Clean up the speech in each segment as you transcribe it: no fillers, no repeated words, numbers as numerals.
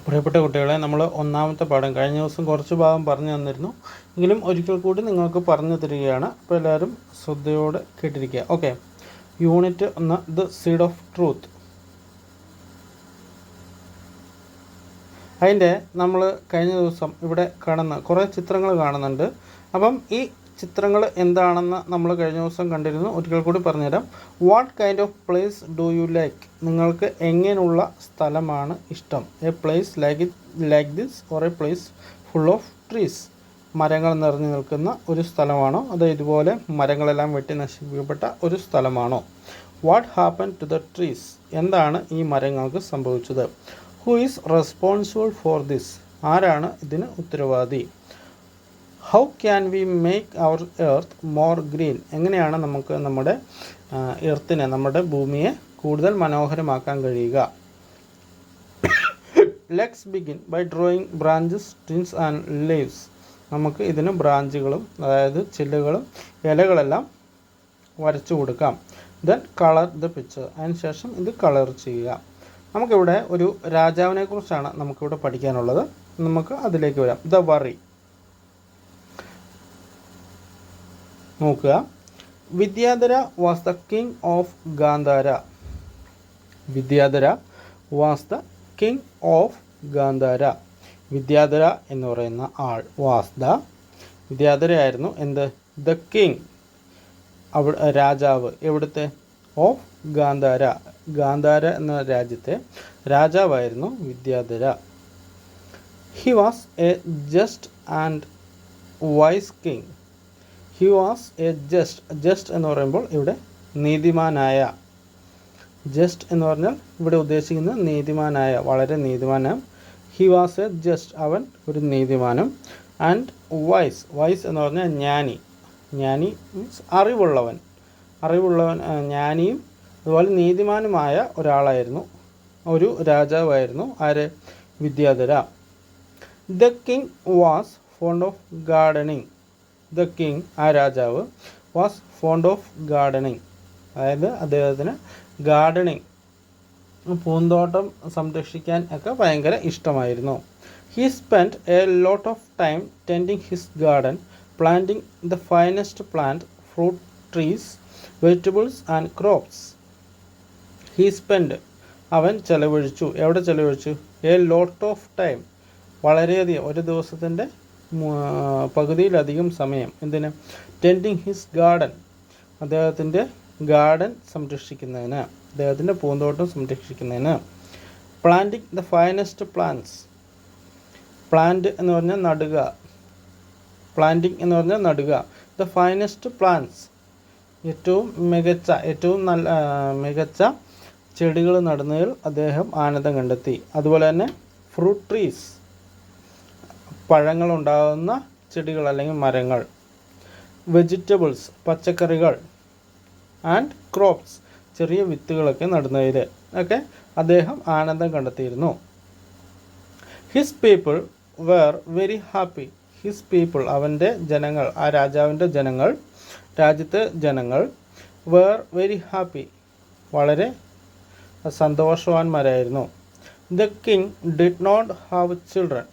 പ്രിയപ്പെട്ട കുട്ടികളെ, നമ്മൾ ഒന്നാമത്തെ പാഠം കഴിഞ്ഞ ദിവസം കുറച്ച് ഭാഗം പറഞ്ഞു തന്നിരുന്നു. എങ്കിലും ഒരിക്കൽ കൂടി നിങ്ങൾക്ക് പറഞ്ഞു തരികയാണ്. അപ്പോൾ എല്ലാവരും ശ്രദ്ധയോടെ കേട്ടിരിക്കുക. Okay, unit 1, the seed of truth. അതിൻ്റെ നമ്മൾ കഴിഞ്ഞ ദിവസം ഇവിടെ കാണുന്ന കുറേ ചിത്രങ്ങൾ കാണുന്നുണ്ട്. അപ്പം ഈ ചിത്രങ്ങൾ എന്താണെന്ന് നമ്മൾ കഴിഞ്ഞ ദിവസം കണ്ടിരുന്നു. ഒരിക്കൽ കൂടി പറഞ്ഞുതരാം. What kind of place do you like? നിങ്ങൾക്ക് എങ്ങനെയുള്ള സ്ഥലമാണ് ഇഷ്ടം? A place like this or A place full of trees? മരങ്ങൾ നിറഞ്ഞു നിൽക്കുന്ന ഒരു സ്ഥലമാണോ, അതോ ഇതുപോലെ മരങ്ങളെല്ലാം വെട്ടി നശിപ്പിക്കപ്പെട്ട ഒരു സ്ഥലമാണോ? What happen to the trees? എന്താണ് ഈ മരങ്ങൾക്ക് സംഭവിച്ചത്? Who is responsible for this? ആരാണ് ഇതിന് ഉത്തരവാദി? How can we make our earth more green? എങ്ങനെയാണ് നമുക്ക് നമ്മുടെ എർത്തിനെ, നമ്മുടെ ഭൂമിയെ കൂടുതൽ മനോഹരമാക്കാൻ കഴിയുക? Let's begin by drawing branches, twins and leaves. നമുക്ക് ഇതിന് ബ്രാഞ്ചുകളും, അതായത് ചില്ലുകളും ഇലകളെല്ലാം വരച്ചു കൊടുക്കാം. Then colour the picture. അതിന് ശേഷം ഇത് കളർ ചെയ്യുക. നമുക്കിവിടെ ഒരു രാജാവിനെ കുറിച്ചാണ് നമുക്കിവിടെ പഠിക്കാനുള്ളത്. നമുക്ക് അതിലേക്ക് വരാം. The worry. നോക്കുക. Vidyadhara was the king of Gandhara. Vidyadhara was the king of Gandhara. Vidyadhara എന്ന് പറയുന്ന ആൾ വാസ് ദ, വിദ്യാധരയായിരുന്നു എന്ത്? ദ കിങ്, രാജാവ്. എവിടുത്തെ? ഓഫ് ഗാന്ധാര. ഗാന്ധാര എന്ന രാജ്യത്തെ രാജാവായിരുന്നു Vidyadhara. He was a just and wise king. He was a just. Just എന്ന് പറയുമ്പോൾ ഇവിടെ നീതിമാനായ. ജസ്റ്റ് എന്ന് പറഞ്ഞാൽ ഇവിടെ ഉദ്ദേശിക്കുന്നത് നീതിമാനായ, വളരെ നീതിമാനം. ഹി വാസ് എ ജസ്റ്റ്, അവൻ ഒരു നീതിമാനും. And vice. വൈസ് എന്ന് പറഞ്ഞാൽ ജ്ഞാനി. ജ്ഞാനി മീൻസ് അറിവുള്ളവൻ. ജ്ഞാനിയും അതുപോലെ നീതിമാനുമായ ഒരാളായിരുന്നു, ഒരു രാജാവായിരുന്നു. ആര്? Vidyadhara. The king was fond of gardening. The king, ആ രാജാവ്, വാസ് ഫോണ്ട് ഓഫ് ഗാർഡനിങ്. അതായത് അദ്ദേഹത്തിന് ഗാർഡനിങ്, പൂന്തോട്ടം സംരക്ഷിക്കാൻ ഒക്കെ ഭയങ്കര ഇഷ്ടമായിരുന്നു. He spend a lot of time tending his garden, planting the finest plant, fruit trees, vegetables and crops. He spend, അവൻ ചെലവഴിച്ചു. എവിടെ ചെലവഴിച്ചു? എ ലോട്ട് ഓഫ് ടൈം, വളരെയധികം, ഒരു ദിവസത്തിൻ്റെ പകുതിയിലധികം സമയം. എന്തിന്? ടെൻഡിങ് ഹിസ് ഗാർഡൻ, അദ്ദേഹത്തിൻ്റെ ഗാർഡൻ സംരക്ഷിക്കുന്നതിന്, അദ്ദേഹത്തിൻ്റെ പൂന്തോട്ടം സംരക്ഷിക്കുന്നതിന്. Planting the finest plants. Plant എന്ന് പറഞ്ഞാൽ നടുക. പ്ലാന്റിങ് എന്ന് പറഞ്ഞാൽ നടുക. ദ ഫൈനസ്റ്റ് പ്ലാന്റ്സ്, ഏറ്റവും മികച്ച, ഏറ്റവും നല്ല മികച്ച ചെടികൾ നടുന്നതിൽ അദ്ദേഹം ആനന്ദം കണ്ടെത്തി. അതുപോലെ തന്നെ ഫ്രൂട്ട് ട്രീസ്, പഴങ്ങളുണ്ടാകുന്ന ചെടികൾ അല്ലെങ്കിൽ മരങ്ങൾ. വെജിറ്റബിൾസ്, പച്ചക്കറികൾ. ആൻഡ് ക്രോപ്സ്, ചെറിയ വിത്തുകളൊക്കെ നടുന്നതിൽ ഒക്കെ അദ്ദേഹം ആനന്ദം കണ്ടെത്തിയിരുന്നു. His people where very happy. His people, അവൻ്റെ ജനങ്ങൾ, ആ രാജാവിൻ്റെ ജനങ്ങൾ, രാജ്യത്തെ ജനങ്ങൾ, വേർ വെരി ഹാപ്പി, വളരെ സന്തോഷവാന്മാരായിരുന്നു. The king did not have children.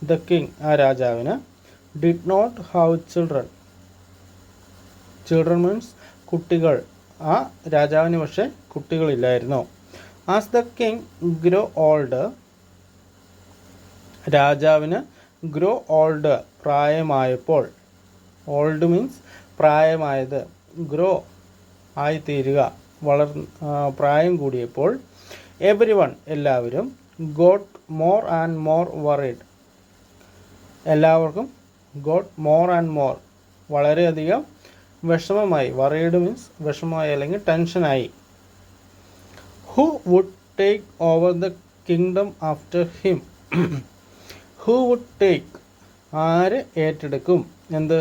The king, ആ രാജാവിന്, did not have children. Children means കുട്ടികൾ. ആ രാജാവിന് പക്ഷേ കുട്ടികളില്ലായിരുന്നു. As the king grow old, രാജാവിന് ഗ്രോ ഓൾഡ്, പ്രായമായപ്പോൾ. ഓൾഡ് മീൻസ് പ്രായമായത്. ഗ്രോ, ആയിത്തീരുക, പ്രായം കൂടിയപ്പോൾ. എവരി വൺ, എല്ലാവരും. Got more and more worried. എല്ലാവർക്കും ഗോട്ട് മോർ ആൻഡ് മോർ, വളരെയധികം വിഷമമായി. വറീഡ് മീൻസ് വിഷമമായി അല്ലെങ്കിൽ ടെൻഷനായി. Who would take over the kingdom after him. Who would take, ആര് ഏറ്റെടുക്കും? എന്ത്?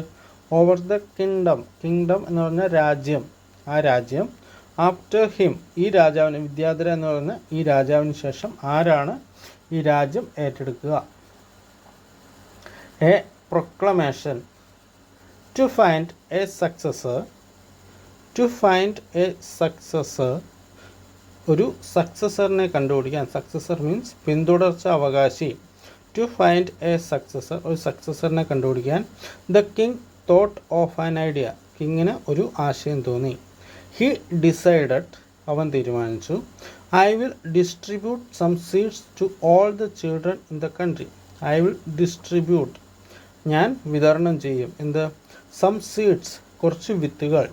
Over the kingdom. കിങ്ഡം എന്ന് പറഞ്ഞാൽ രാജ്യം, ആ രാജ്യം. ആഫ്റ്റർ ഹിം, ഈ രാജാവിന്, വിദ്യാധര എന്ന് പറയുന്ന ഈ രാജാവിന് ശേഷം ആരാണ് ഈ രാജ്യം ഏറ്റെടുക്കുക? A proclamation. To find a successor. To find a successor. ഒരു സക്സസറിനെ കണ്ടുപിടിക്കാൻ, സക്സസർ മീൻസ് പിന്തുടർച്ച അവകാശി. ടു ഫൈൻഡ് എ സക്സസർ, ഒരു സക്സസറിനെ കണ്ടുപിടിക്കാൻ. The king thought of an idea, കിങ്ങിന് ഒരു ആശയം തോന്നി. ഹി ഡിസൈഡഡ്, അവൻ തീരുമാനിച്ചു. I will distribute some seeds to all the children in the country. I will distribute, ഞാൻ വിതരണം ചെയ്യും. എന്ത്? സം സീഡ്സ്, കുറച്ച് വിത്തുകൾ.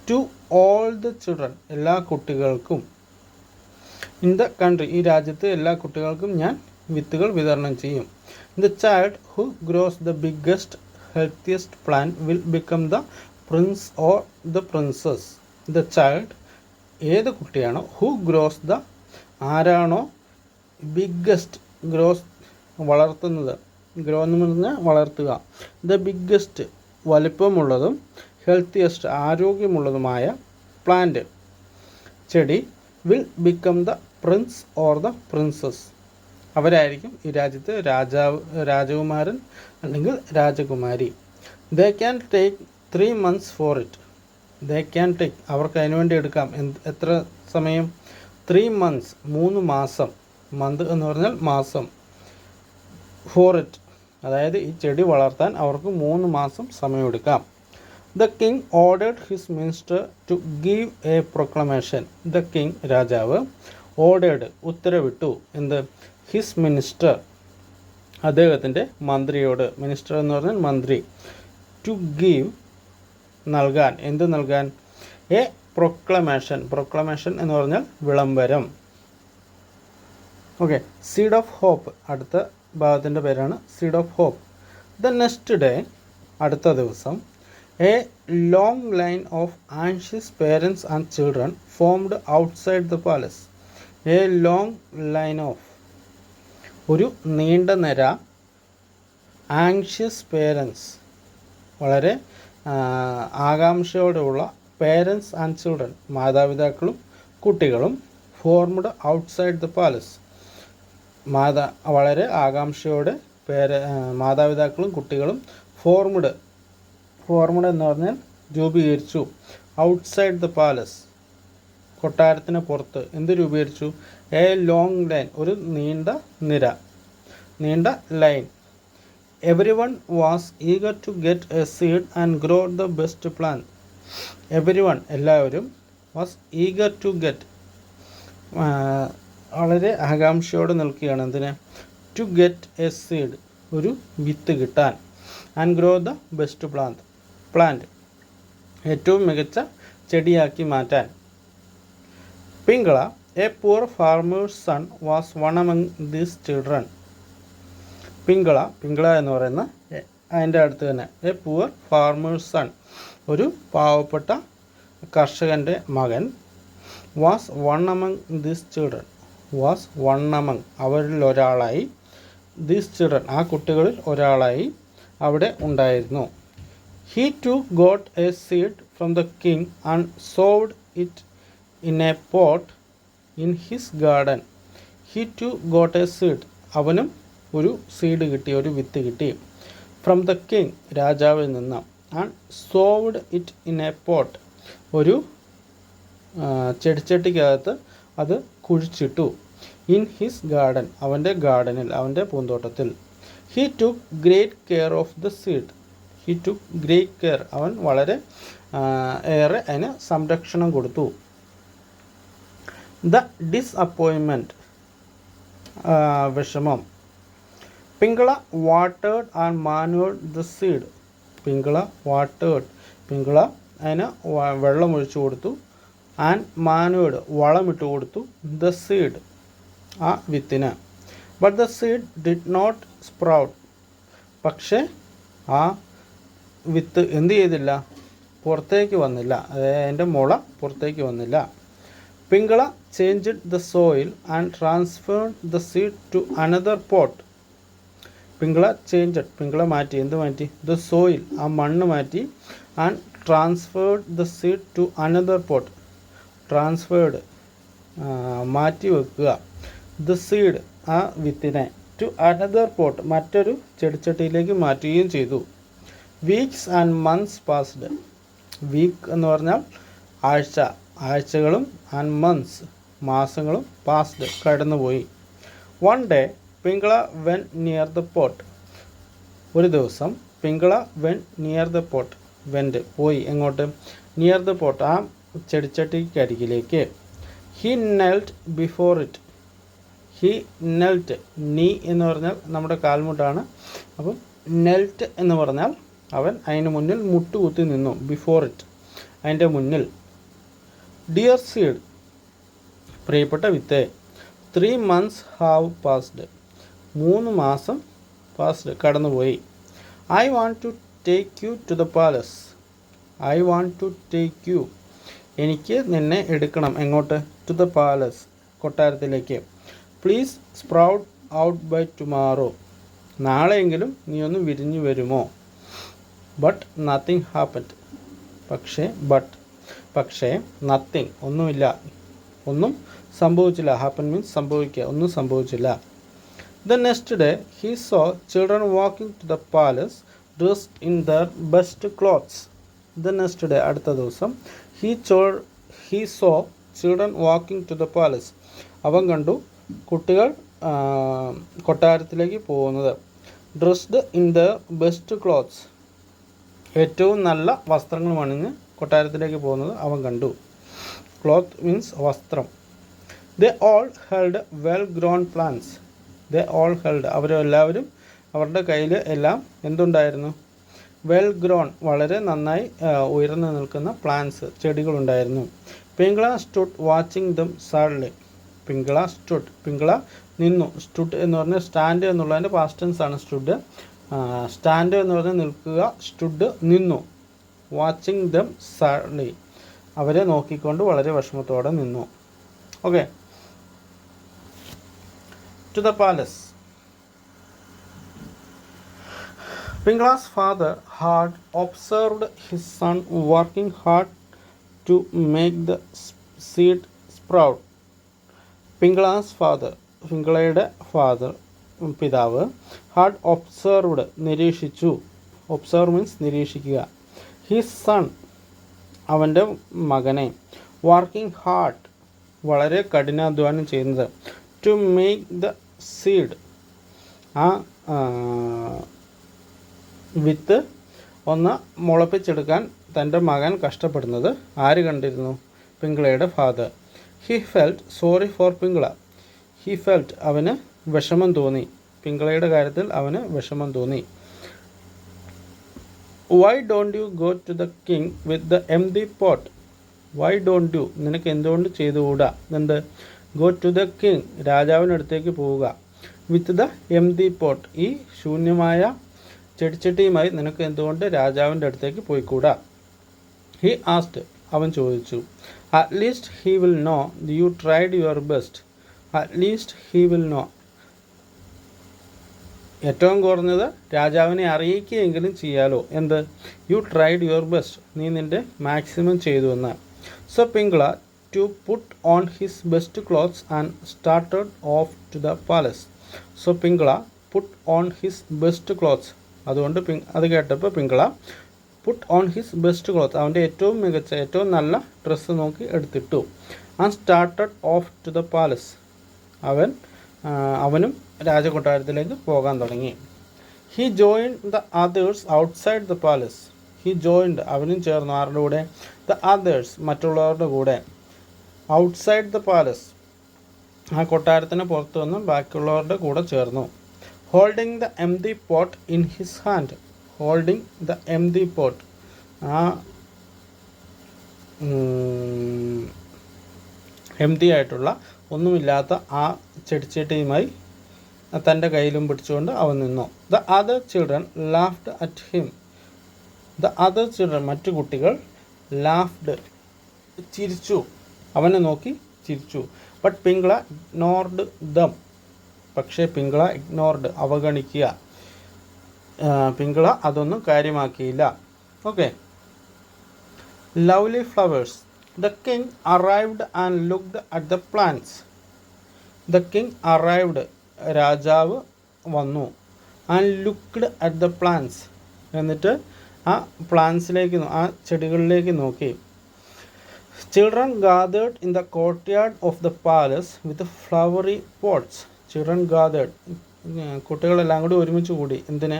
ടു ഓൾ ദ ചിൽഡ്രൻ, എല്ലാ കുട്ടികൾക്കും. ഇൻ ദ കൺട്രി, ഈ രാജ്യത്ത് എല്ലാ കുട്ടികൾക്കും ഞാൻ വിത്തുകൾ വിതരണം ചെയ്യും. The child who grows the biggest healthiest plant will become the prince or the princess. The child, ഏത് കുട്ടിയാണോ, ഹു ഗ്രോസ് ദ, ആരാണോ, ബിഗ്ഗസ്റ്റ്, ഗ്രോസ് വളർത്തുന്നത്, ഗ്രോ എന്ന് പറഞ്ഞാൽ വളർത്തുക. ദ ബിഗ്ഗസ്റ്റ്, വലിപ്പമുള്ളതും, ഹെൽത്തിയസ്റ്റ്, ആരോഗ്യമുള്ളതുമായ പ്ലാന്റ്, ചെടി, will become the prince or the princess, അവരായിരിക്കും ഈ രാജ്യത്ത് രാജകുമാരൻ അല്ലെങ്കിൽ രാജകുമാരി. They can take 3 months for it. They can take, അവർക്ക് അതിനുവേണ്ടി എടുക്കാം. എത്ര സമയം? 3 months, 3 മാസം. മന്ത് എന്ന് പറഞ്ഞാൽ മാസം. ഫോർ ഇറ്റ്, അതായത് ഈ ചെടി വളർത്താൻ അവർക്ക് 3 മാസം സമയമെടുക്കാം. The king ordered his minister to give a proclamation. The king, രാജാവ്, ഓർഡേഡ്, ഉത്തരവിട്ടു. എന്ത്? ഹിസ് മിനിസ്റ്റർ, അദ്ദേഹത്തിൻ്റെ മന്ത്രിയോട്. മിനിസ്റ്റർ എന്ന് പറഞ്ഞാൽ മന്ത്രി. ടു ഗീവ്, നൽകാൻ. എന്ത് നൽകാൻ? A proclamation. പ്രൊക്ലമേഷൻ എന്ന് പറഞ്ഞാൽ വിളംബരം. ഓക്കെ. സീഡ് ഓഫ് ഹോപ്പ്, അടുത്ത ഭാഗത്തിൻ്റെ പേരാണ് seed of hope. The next day, അടുത്ത ദിവസം, a long line of anxious parents and children formed outside the palace. A long line of, ഒരു നീണ്ട നിര, ആങ്ഷ്യസ് പേരൻസ്, വളരെ ആകാംക്ഷയോടെയുള്ള, പേരൻസ് ആൻഡ് ചിൽഡ്രൻ, മാതാപിതാക്കളും കുട്ടികളും, ഫോർംഡ് ഔട്ട്സൈഡ് ദ പാലസ്, വളരെ ആകാംക്ഷയോടെ മാതാപിതാക്കളും കുട്ടികളും ഫോർംഡ് എന്ന് പറഞ്ഞാൽ രൂപീകരിച്ചു. ഔട്ട്സൈഡ് ദ പാലസ്, കൊട്ടാരത്തിന് പുറത്ത്. എന്ത് രൂപീകരിച്ചു? എ ലോങ് ലൈൻ, ഒരു നീണ്ട നിര, നീണ്ട line. Everyone was eager to get a seed and grow the best plant. Everyone, എല്ലാവരും, വാസ് ഈഗർ ടു ഗെറ്റ്, വളരെ ആകാംക്ഷയോടെ നിൽക്കുകയാണ്. എന്തിന്? ടു ഗെറ്റ് എ സീഡ്, ഒരു വിത്ത് കിട്ടാൻ. And grow the best plant, ഏറ്റവും മികച്ച ചെടിയാക്കി മാറ്റാൻ. Pingala, a poor farmer's son, was one among these children. Pingala എന്ന് പറയുന്ന അതിൻ്റെ അടുത്ത് തന്നെ, എ പുവർ ഫാർമേഴ്സ് സൺ, ഒരു പാവപ്പെട്ട കർഷകൻ്റെ മകൻ. Was one among these children, was one among, അവരിൽ ഒരാളായി. ദീസ് ചിൽഡ്രൻ, ആ കുട്ടികളിൽ ഒരാളായി അവിടെ ഉണ്ടായിരുന്നു. He too got a seed from the king and sowed it in a pot in his garden. He too got a seed, അവനും ഒരു seed കിട്ടി, ഒരു വിത്ത് കിട്ടി. ഫ്രം ദ കിങ്, രാജാവിൽ നിന്ന്. And sowed it in a pot, ഒരു ചെടിച്ചട്ടിക്കകത്ത് അത് കുഴിച്ചിട്ടു. In his garden, അവൻ്റെ ഗാർഡനിൽ, അവൻ്റെ പൂന്തോട്ടത്തിൽ. He took great care of the seed. He took great care, അവൻ വളരെ ഏറെ അതിന് സംരക്ഷണം കൊടുത്തു. ദ ഡിസ്അപ്പോയിൻമെൻറ്റ്, വിഷമം. പിങ്കള വാട്ടേഡ് ആൻഡ് മാനുവേർഡ് ദ സീഡ്. പിങ്കള വാട്ടേഡ്, പിങ്കള അതിന് വെള്ളമൊഴിച്ചു കൊടുത്തു. ആൻഡ് മാനുവേർഡ്, വളമിട്ട് കൊടുത്തു. ദ സീഡ്, ആ വിത്തിന്. But the seed did not sprout, പക്ഷേ ആ വിത്ത് എന്ത് ചെയ്തില്ല? പുറത്തേക്ക് വന്നില്ല, അതായത് അതിൻ്റെ മുള പുറത്തേക്ക് വന്നില്ല. Pingala changed the soil and transferred the seed to another pot. Pingala changed, Pingala മാറ്റി, എന്ത് മാറ്റി? ദ സോയിൽ, ആ മണ്ണ് മാറ്റി. And transferred the seed to another pot, transferred, മാറ്റി വെക്കുക. ദ സീഡ്, ആ വിത്തിനെ, ടു അനദർ പോട്ട്, മറ്റൊരു ചെടിച്ചട്ടിയിലേക്ക് മാറ്റുകയും ചെയ്തു. Weeks and months passed. Week എന്ന് പറഞ്ഞാൽ ആഴ്ച, ആഴ്ചകളും ആൻഡ് മന്ത്സ് മാസങ്ങളും പാസ്ഡ് കടന്നുപോയി. One day Pingala went near the pot. ഒരു ദിവസം Pingala went near the pot. Went പോയി എങ്ങോട്ട്? നിയർ ദ പോട്ട് ആ ചെടിച്ചട്ടിക്കരികിലേക്ക്. He knelt before it. He knelt, നീ എന്ന് പറഞ്ഞാൽ നമ്മുടെ കാൽമുട്ടാണ്. അപ്പം നെൽറ്റ് എന്ന് പറഞ്ഞാൽ അവൻ അതിന് മുന്നിൽ മുട്ടുകുത്തി നിന്നു. ബിഫോർ ഇറ്റ്, അതിൻ്റെ മുന്നിൽ. ഡിയർ സീഡ്, പ്രിയപ്പെട്ട വിത്തേ. 3 months ഹാവ് പാസ്ഡ്. 3 മാസം പാസ്ഡ് കടന്നുപോയി. I want to take you to the palace. I want to take you, എനിക്ക് നിന്നെ എടുക്കണം. എങ്ങോട്ട്? ടു ദ പാലസ്, കൊട്ടാരത്തിലേക്ക്. Please sprout out by tomorrow. നാളെയെങ്കിലും നീ ഒന്ന് വിരിഞ്ഞു വരുമോ? But nothing happened. പക്ഷേ നത്തിങ്, ഒന്നുമില്ല, ഒന്നും സംഭവിച്ചില്ല. ഹാപ്പൻ മീൻസ് സംഭവിക്കുക, ഒന്നും സംഭവിച്ചില്ല. The next day he saw children walking to the palace dressed in their best clothes. The next day, അടുത്ത ദിവസം, he saw children walking to the palace. അവൻ കണ്ടു കുട്ടികൾ കൊട്ടാരത്തിലേക്ക് പോകുന്നത്. Dressed in the best clothes, ഏറ്റവും നല്ല വസ്ത്രങ്ങൾ അണിഞ്ഞ് കൊട്ടാരത്തിലേക്ക് പോകുന്നത് അവൻ കണ്ടു. ക്ലോത്ത് മീൻസ് വസ്ത്രം. They all held well grown plants. They all held, അവരെല്ലാവരും അവരുടെ കയ്യിൽ എല്ലാം എന്തുണ്ടായിരുന്നു? വെൽ ഗ്രോൺ, വളരെ നന്നായി ഉയർന്നു നിൽക്കുന്ന പ്ലാന്റ്സ്, ചെടികളുണ്ടായിരുന്നു. പിങ്കള സ്റ്റുഡ് വാച്ചിങ് ദം സാഡ്ലി. പിങ്കള സ്റ്റുഡ്, പിങ്കള നിന്നു. സ്റ്റുഡ് എന്ന് പറഞ്ഞാൽ സ്റ്റാൻഡ് എന്നുള്ളതിൻ്റെ പാസ്റ്റ് ടെൻസ് ആണ് സ്റ്റുഡ്. സ്റ്റാൻഡ് എന്ന് പറഞ്ഞാൽ നിൽക്കുക, സ്റ്റുഡ് നിന്നു. വാച്ചിങ് ദം സാഡ്ലി, അവരെ നോക്കിക്കൊണ്ട് വളരെ വിഷമത്തോടെ നിന്നു. Okay, to the palace. Pingala's father had observed his son working hard to make the seed sprout. Pingala's father, പിങ്കളയുടെ ഫാദർ, പിതാവ്, ഹാഡ് ഒബ്സർവ്ഡ്, നിരീക്ഷിച്ചു. ഒബ്സർവ് മീൻസ് നിരീക്ഷിക്കുക. ഹിസ് സൺ, അവൻ്റെ മകനെ, വർക്കിംഗ് ഹാർഡ്, വളരെ കഠിനാധ്വാനം ചെയ്യുന്നത്. ടു മേക്ക് ദ സീഡ്, ആ വിത്ത് ഒന്ന് മുളപ്പിച്ചെടുക്കാൻ തൻ്റെ മകൻ കഷ്ടപ്പെടുന്നത് ആര് കണ്ടിരുന്നു? പിങ്കളയുടെ father. He felt sorry for Pingala. He felt, അവന് വിഷമം തോന്നി. പിങ്കളയുടെ കാര്യത്തിൽ അവന് വിഷമം തോന്നി. Why don't you go to the king with the empty pot. Why don't you, നിനക്ക് എന്തുകൊണ്ട് ചെയ്തുകൂടാ? എന്ത്? ഗോ ടു ദ കിങ്, രാജാവിനടുത്തേക്ക് പോവുക. വിത്ത് ദ എംപ്റ്റി പോട്ട്, ഈ ശൂന്യമായ ചെടിച്ചട്ടിയുമായി നിനക്ക് എന്തുകൊണ്ട് രാജാവിൻ്റെ അടുത്തേക്ക് പോയിക്കൂടാ? ഹി ആസ്ഡ്, അവൻ ചോദിച്ചു. At least he will know you tried your best. At least he will know, ഏറ്റവും കുറഞ്ഞത് രാജാവിനെ അറിയിക്കുകയെങ്കിലും ചെയ്യാലോ. എന്ത്? യു ട്രൈഡ് യുവർ ബെസ്റ്റ്, നീ നിൻ്റെ മാക്സിമം ചെയ്തു എന്ന്. So Pingala to put on his best clothes and started off to the palace. So Pingala put on his best clothes, അതുകൊണ്ട് അത് കേട്ടപ്പോൾ Pingala put on his best cloth, അവൻ്റെ ഏറ്റവും മികച്ച, ഏറ്റവും നല്ല ഡ്രസ്സ് നോക്കി എടുത്തിട്ടു. And started off to the palace, അവനും രാജകൊട്ടാരത്തിലേക്ക് പോകാൻ തുടങ്ങി. He joined the others outside the palace. He joined, അവനും ചേർന്നു. ആരുടെ കൂടെ? ദ അതേഴ്സ്, മറ്റുള്ളവരുടെ കൂടെ. ഔട്ട്സൈഡ് ദ പാലസ്, ആ കൊട്ടാരത്തിന് പുറത്തു നിന്ന് ബാക്കിയുള്ളവരുടെ കൂടെ ചേർന്നു. Holding the empty pot in his hand. Holding the empty pot, ആ എംപ്റ്റി ആയിട്ടുള്ള ഒന്നുമില്ലാത്ത ആ ചെടിച്ചട്ടിയുമായി തൻ്റെ കയ്യിലും പിടിച്ചുകൊണ്ട് അവൻ നിന്നു. The other children laughed at him. The other children, മറ്റു കുട്ടികൾ, ലാഫ്ഡ്, ചിരിച്ചു, അവനെ നോക്കി ചിരിച്ചു. But Pingala ignored them. പക്ഷേ പിങ്കള ഇഗ്നോർഡ്, അവഗണിക്കുക. പിങ്കള അതൊന്നും കാര്യമാക്കിയില്ല. Okay, lovely flowers. The king arrived and looked at the plants. The king arrived, രാജാവ് വന്നു. And looked at the plants, എന്നിട്ട് ആ പ്ലാന്റ്സിലേക്ക്, ആ ചെടികളിലേക്ക് നോക്കി. Children gathered in the courtyard of the palace with flowery pots. Children gathered. കുട്ടികളെല്ലാം കൂടി ഒരുമിച്ച് കൂടി എന്തിന്?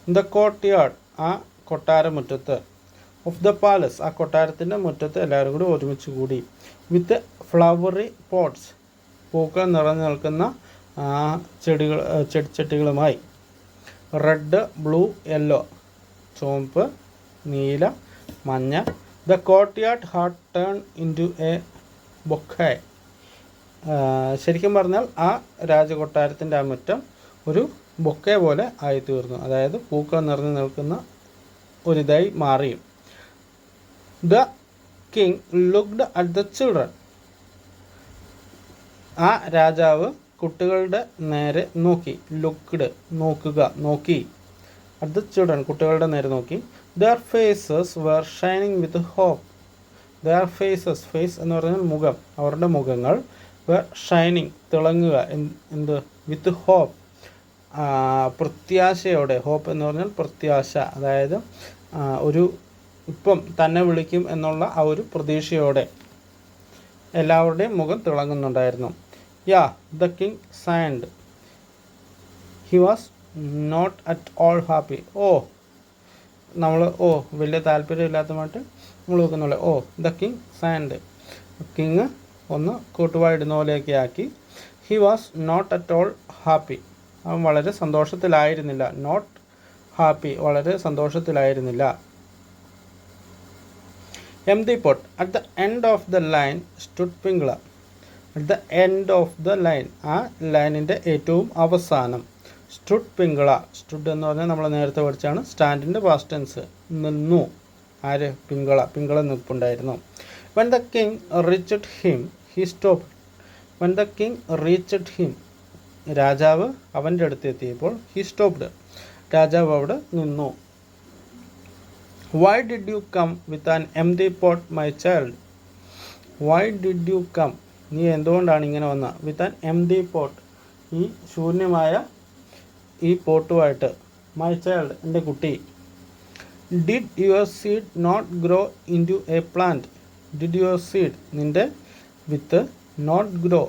ഇൻ ദ കോർട്ട്യാർഡ്, ആ കൊട്ടാരമുറ്റത്ത്. ഓഫ് ദ പാലസ്, ആ കൊട്ടാരത്തിൻ്റെ മുറ്റത്ത് എല്ലാവരും കൂടി ഒരുമിച്ച് കൂടി. വിത്ത് ഫ്ലവറി പോട്ട്സ്, പൂക്കൾ നിറഞ്ഞു നിൽക്കുന്ന ചെടിച്ചട്ടികളുമായി. റെഡ്, ബ്ലൂ, യെല്ലോ, ചുവപ്പ്, നീല, മഞ്ഞ. The courtyard had turn into a bouquet. ശരിക്കും പറഞ്ഞാൽ ആ രാജകൊട്ടാരത്തിൻ്റെ ആ മുറ്റം ഒരു ബൊക്കെ പോലെ ആയിത്തീർന്നു. അതായത് പൂക്കൾ നിറഞ്ഞു നിൽക്കുന്ന ഒരിതായി മാറി. The king looked at the children. ആ രാജാവ് കുട്ടികളുടെ നേരെ നോക്കി. ലുക്ക്ഡ്, നോക്കുക, നോക്കി. അറ്റ് ദ ചിൽഡ്രൻ, കുട്ടികളുടെ നേരെ നോക്കി. Their faces were shining with hope. Their faces, face എന്ന് പറഞ്ഞാൽ മുഖം, അവരുടെ മുഖങ്ങൾ. വെർ ഷൈനിങ്, തിളങ്ങുക. എന്ത്? വിത്ത് ഹോപ്പ്, പ്രത്യാശയോടെ. ഹോപ്പ് എന്ന് പറഞ്ഞാൽ പ്രത്യാശ, അതായത് ഒരു ഇപ്പം തന്നെ വിളിക്കും എന്നുള്ള ആ ഒരു പ്രതീക്ഷയോടെ എല്ലാവരുടെയും മുഖം തിളങ്ങുന്നുണ്ടായിരുന്നു. Yeah, the king sighed. He was not at all happy. നമ്മൾ വലിയ താല്പര്യമില്ലാത്തമായിട്ട് നമ്മൾ വെക്കുന്നുള്ളൂ. The king sighed. കിങ് ഒന്ന് കൂട്ടുവായിടുന്ന പോലെയൊക്കെ ആക്കി. He was not at all happy. അവൻ വളരെ സന്തോഷത്തിലായിരുന്നില്ല. നോട്ട് ഹാപ്പി, വളരെ സന്തോഷത്തിലായിരുന്നില്ല. Empty pot. At the end of the line stood Pingala. At the end of the line, ആ ലൈനിൻ്റെ ഏറ്റവും അവസാനം. സ്റ്റുഡ് പിംഗ്ള. സ്റ്റുഡ് എന്ന് പറഞ്ഞാൽ നമ്മൾ നേരത്തെ പഠിച്ചാണ് സ്റ്റാൻഡിൻ്റെ പാസ്റ്റ് ടെൻസ്. നിന്നു. ആര്? പിംഗ്ള. പിംഗ്ള നിൽപ്പുണ്ടായിരുന്നു. When the king reached him he stopped. When the king reached him, രാജാവ് അവൻ്റെ അടുത്ത് എത്തിയപ്പോൾ ഹി സ്റ്റോപ്ഡ്, രാജാവ് അവിടെ നിന്നു. Why did you come with an empty pot my child. Why did you come, നീ എന്തുകൊണ്ടാണ് ഇങ്ങനെ വന്ന? വിത്ത് ആൻ എംപ്റ്റി പോട്ട്, ഈ ശൂന്യമായ ഈ പോട്ടുമായിട്ട്. മൈ ചൈൽഡ്, എൻ്റെ കുട്ടി. Did your seed not grow into a plant. Did your seed, നിൻ്റെ വിത്ത്, നോട്ട് ഗ്രോ,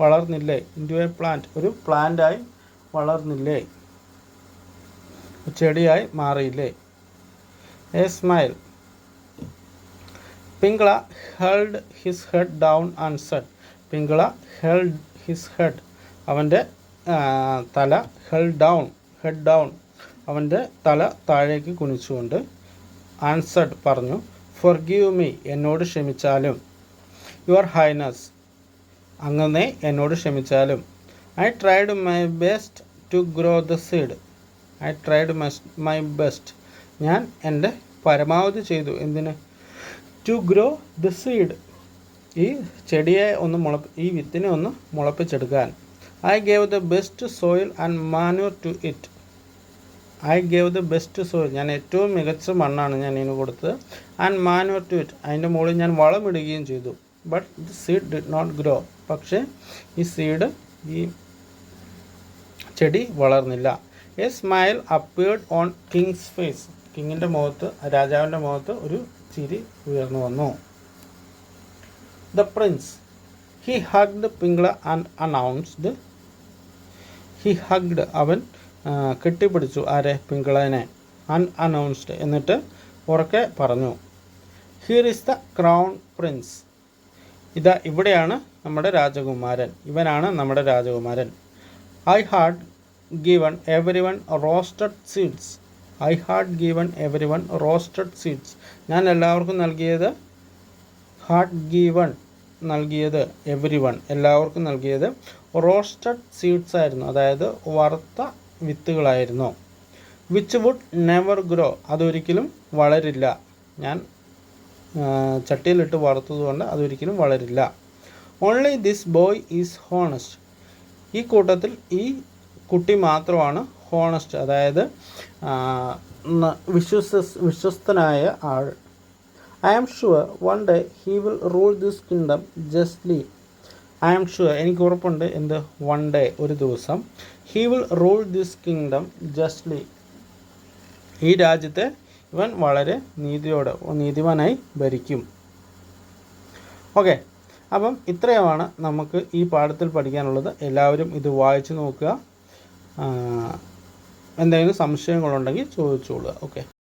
വളർന്നില്ലേ, ഇൻ ടു എ പ്ലാന്റ്, ഒരു പ്ലാന്റായി വളർന്നില്ലേ, ചെടിയായി മാറിയില്ലേ. A smile. Pingala held his head down and said. Pingala held his head, അവൻ്റെ തല. ഹെഡ് ഡൗൺ, അവൻ്റെ തല താഴേക്ക് കുനിച്ചുകൊണ്ട്. ആൻസർഡ്, പറഞ്ഞു. ഫൊർഗീവ് മീ, എന്നോട് ക്ഷമിച്ചാലും. യുവർ ഹൈനസ്, അങ്ങനെ എന്നോട് ക്ഷമിച്ചാലും. I tried my best to grow the seed. I tried my best, ഞാൻ എൻ്റെ പരമാവധി ചെയ്തു. എന്തിന്? ടു ഗ്രോ ദ സീഡ്, ഈ ചെടിയെ ഒന്ന് ഈ വിത്തിനെ ഒന്ന് മുളപ്പിച്ചെടുക്കാൻ. I gave the best soil and manure to it. I gave the best soil, ഞാൻ ഏറ്റവും മികച്ച മണ്ണാണ് ഞാൻ ഇതിന് കൊടുത്തത്. ആൻഡ് മാനുവർ ടു ഇറ്റ്, അതിൻ്റെ മുകളിൽ ഞാൻ വളമിടുകയും ചെയ്തു. But the seed did not grow, പക്ഷേ ഈ സീഡ്, ഈ ചെടി വളർന്നില്ല. A smile appeared on king's face. കിങ്ങിൻ്റെ മുഖത്ത്, രാജാവിൻ്റെ മുഖത്ത് ഒരു ചിരി ഉയർന്നു വന്നു. The prince. He hugged Pingala and announced. He hugged, അവൻ കെട്ടിപ്പിടിച്ചു. ആരെ? പിംഗ്ളനെ. ആൻഡ് അനൗൺസ്ഡ്, എന്നിട്ട് ഉറക്കെ പറഞ്ഞു. Here is the crown prince. ഇതാ, ഇവിടെയാണ് നമ്മുടെ രാജകുമാരൻ. ഇവനാണ് നമ്മുടെ രാജകുമാരൻ. I had given every one roasted seeds. I had given every one roasted seeds. ഞാൻ എല്ലാവർക്കും നൽകിയത്, ഹാഡ് ഗിവൺ നൽകിയത്, എവരി വൺ എല്ലാവർക്കും നൽകിയത് റോസ്റ്റഡ് സീഡ്സ് ആയിരുന്നു, അതായത് വറുത്ത വിത്തുകളായിരുന്നു. വിച്ച് വുഡ് നെവർ ഗ്രോ, അതൊരിക്കലും വളരില്ല. ഞാൻ ചട്ടിയിലിട്ട് വറുത്തതുകൊണ്ട് അതൊരിക്കലും വളരില്ല. Only this boy is honest. ഈ കൂട്ടത്തിൽ ഈ കുട്ടി മാത്രമാണ് ഹോണസ്റ്റ്, അതായത് വിശ്വസ്തനായ ആൾ. I am sure one day he will rule this kingdom justly. I am sure, എനിക്ക് ഉറപ്പുണ്ട്. എന്ത്? വൺ ഡേ, ഒരു ദിവസം. He will rule this kingdom justly, ഈ രാജ്യത്തെ ഇവൻ വളരെ നീതിമാനായി ഭരിക്കും. ഓക്കെ, അപ്പം ഇത്രയുമാണ് നമുക്ക് ഈ പാഠത്തിൽ പഠിക്കാനുള്ളത്. എല്ലാവരും ഇത് വായിച്ചു നോക്കുക. എന്തെങ്കിലും സംശയങ്ങളുണ്ടെങ്കിൽ ചോദിച്ചോളുക. ഓക്കെ.